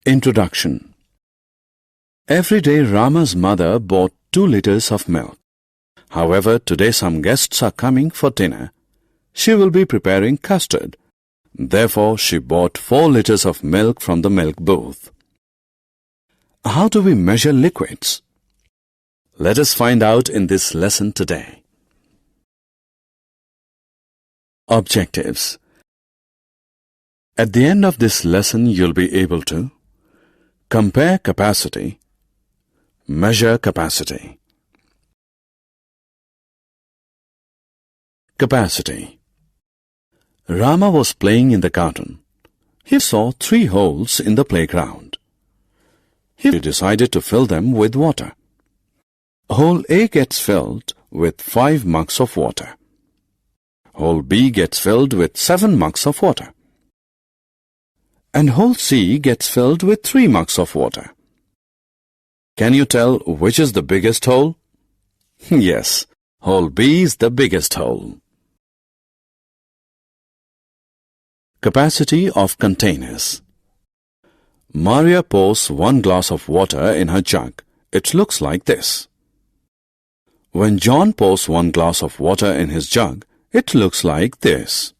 Introduction. Every day Rama's mother bought 2 liters of milk. However, today some guests are coming for dinner. She will be preparing custard. Therefore, she bought 4 liters of milk from the milk booth. How do we measure liquids? Let us find out in this lesson today. Objectives. At the end of this lesson, you'll be able to compare capacity, measure capacity. Capacity. Rama was playing in the garden. He saw 3 holes in the playground. He decided to fill them with water. Hole A gets filled with 5 mugs of water. Hole B gets filled with 7 mugs of water. And hole C gets filled with 3 mugs of water. Can you tell which is the biggest hole? Yes, hole B is the biggest hole. Capacity of containers. Maria pours 1 glass of water in her jug. It looks like this. When John pours 1 glass of water in his jug, it looks like this.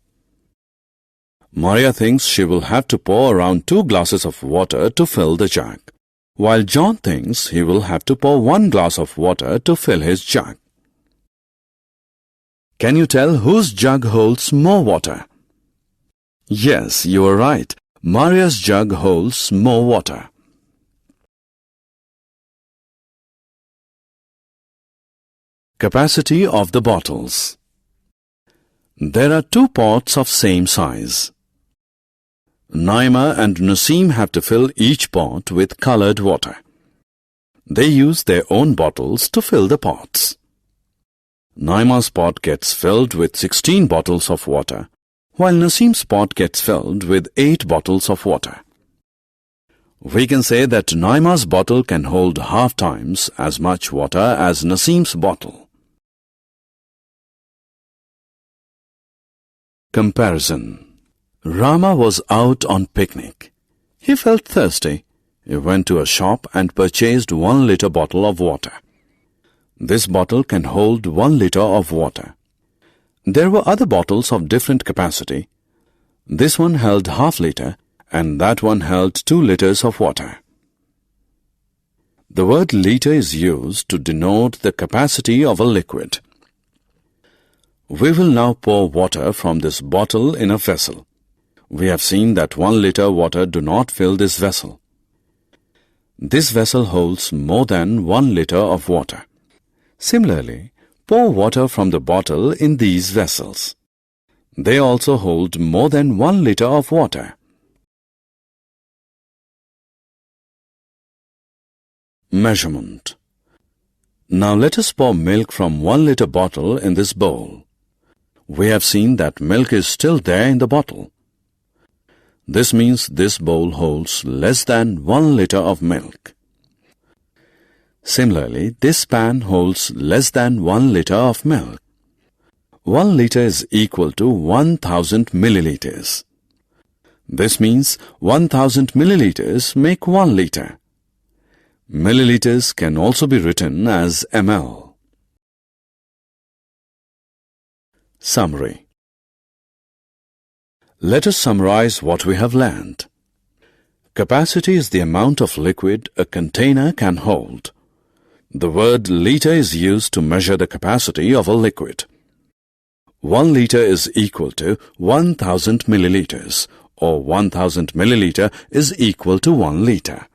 Maria thinks she will have to pour around 2 glasses of water to fill the jug, while John thinks he will have to pour 1 glass of water to fill his jug. Can you tell whose jug holds more water? Yes, you are right. Maria's jug holds more water. Capacity of the bottles. There are 2 pots of same size. Naima and Naseem have to fill each pot with colored water. They use their own bottles to fill the pots. Naima's pot gets filled with 16 bottles of water, while Naseem's pot gets filled with 8 bottles of water. We can say that Naima's bottle can hold half times as much water as Naseem's bottle. Comparison. Rama was out on picnic. He felt thirsty. He went to a shop and purchased 1 liter bottle of water. This bottle can hold 1 liter of water. There were other bottles of different capacity. This one held half liter and that one held 2 liters of water. The word liter is used to denote the capacity of a liquid. We will now pour water from this bottle in a vessel. We have seen that 1 liter water do not fill this vessel. This vessel holds more than 1 liter of water. Similarly, pour water from the bottle in these vessels. They also hold more than 1 liter of water. Measurement. Now let us pour milk from 1 liter bottle in this bowl. We have seen that milk is still there in the bottle. This means this bowl holds less than 1 liter of milk. Similarly, this pan holds less than 1 liter of milk. 1 liter is equal to 1000 milliliters. This means 1000 milliliters make 1 liter. Milliliters can also be written as ml. Summary. Let us summarize what we have learned. Capacity is the amount of liquid a container can hold. The word liter is used to measure the capacity of a liquid. 1 liter is equal to 1000 milliliters, or 1000 milliliter is equal to 1 liter.